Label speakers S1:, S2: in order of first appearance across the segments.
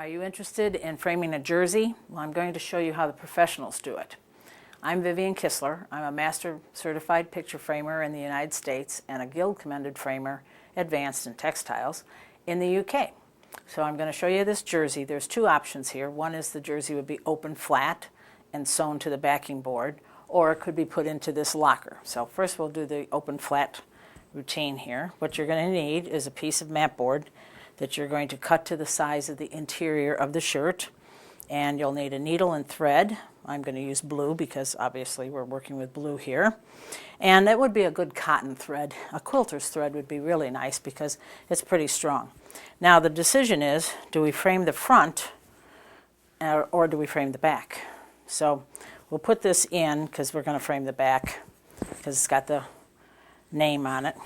S1: Are you interested in framing a jersey? Well, I'm going to show you how the professionals do it. I'm Vivian Kistler. I'm a Master Certified Picture Framer in the United States and a Guild Commended Framer, Advanced in Textiles, in the UK. So I'm going to show you this jersey. There's two options here. One is the jersey would be open flat and sewn to the backing board, or it could be put into this locker. So first we'll do the open flat routine here. What you're going to need is a piece of mat board that you're going to cut to the size of the interior of the shirt, and you'll need a needle and thread. I'm going to use blue because obviously we're working with blue here, and that would be a good cotton thread. A quilter's thread would be really nice because it's pretty strong. Now the decision is, do we frame the front or do we frame the back? So we'll put this in because we're going to frame the back because it's got the name on it.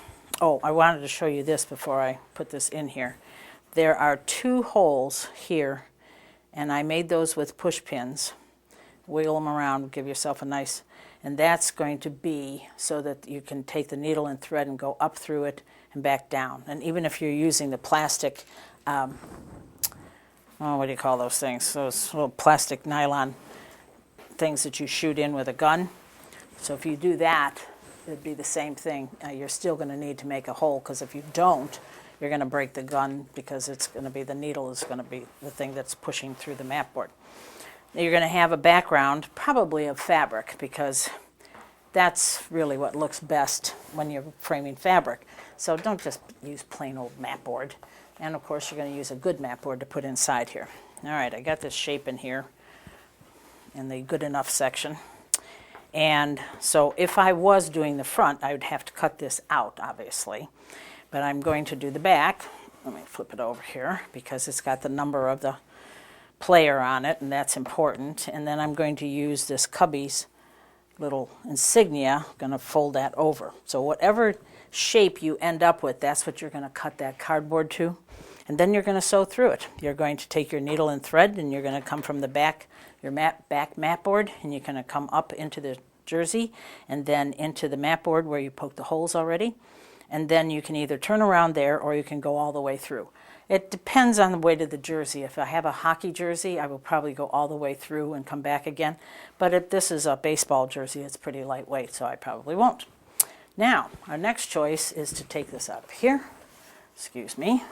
S1: Oh, I wanted to show you this before I put this in here. There are two holes here, and I made those with push pins. Wiggle them around, give yourself a nice, and that's going to be so that you can take the needle and thread and go up through it and back down. And even if you're using the plastic, what do you call those things? Those little plastic nylon things that you shoot in with a gun. So if you do that, it'd be the same thing. You're still going to need to make a hole, because if you don't, you're going to break the gun, because it's going to be, the needle is going to be the thing that's pushing through the mat board. Now you're going to have a background, probably of fabric, because that's really what looks best when you're framing fabric. So don't just use plain old mat board. And of course you're going to use a good mat board to put inside here. All right, I got this shape in here in the good enough section. And so if I was doing the front, I would have to cut this out, obviously. But I'm going to do the back. Let me flip it over here because it's got the number of the player on it, and that's important. And then I'm going to use this Cubby's little insignia. I'm going to fold that over. So whatever shape you end up with, that's what you're going to cut that cardboard to. And then you're going to sew through it. You're going to take your needle and thread, and you're going to come from the back, your back mat board, and you're going to come up into the jersey and then into the mat board where you poked the holes already. And then you can either turn around there or you can go all the way through. It depends on the weight of the jersey. If I have a hockey jersey, I will probably go all the way through and come back again. But if this is a baseball jersey, it's pretty lightweight, so I probably won't. Now, our next choice is to take this out of here. Excuse me.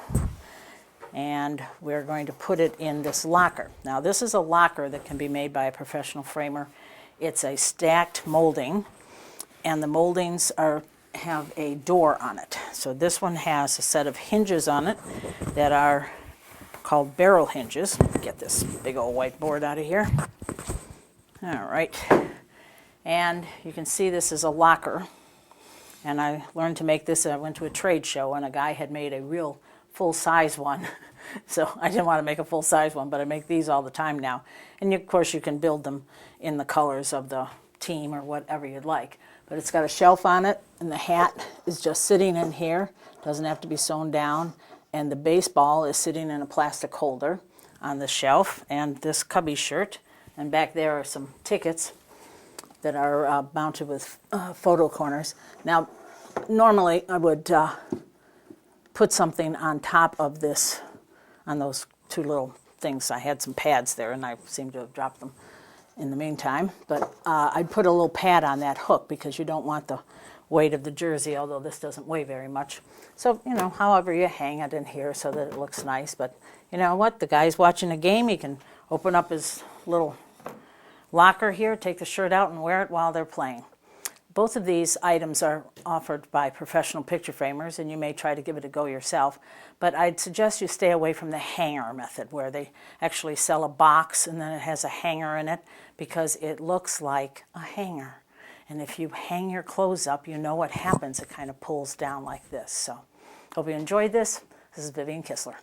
S1: And we're going to put it in this locker. Now, this is a locker that can be made by a professional framer. It's a stacked molding, and the moldings have a door on it. So this one has a set of hinges on it that are called barrel hinges. Get this big old whiteboard out of here. All right. And you can see this is a locker. And I learned to make this. I went to a trade show, and a guy had made a real full-size one. So I didn't want to make a full-size one, but I make these all the time now. And of course you can build them in the colors of the team or whatever you'd like. But it's got a shelf on it, and the hat is just sitting in here. Doesn't have to be sewn down. And the baseball is sitting in a plastic holder on the shelf, and this Cubby shirt. And back there are some tickets that are mounted with photo corners. Now, normally I would put something on top of this, on those two little things. I had some pads there, and I seem to have dropped them in the meantime. But I'd put a little pad on that hook because you don't want the weight of the jersey, although this doesn't weigh very much. So, you know, however you hang it in here so that it looks nice. But you know what? The guy's watching a game. He can open up his little locker here, take the shirt out, and wear it while they're playing. Both of these items are offered by professional picture framers, and you may try to give it a go yourself. But I'd suggest you stay away from the hanger method, where they actually sell a box and then it has a hanger in it, because it looks like a hanger. And if you hang your clothes up, you know what happens. It kind of pulls down like this. So hope you enjoyed this. This is Vivian Kistler.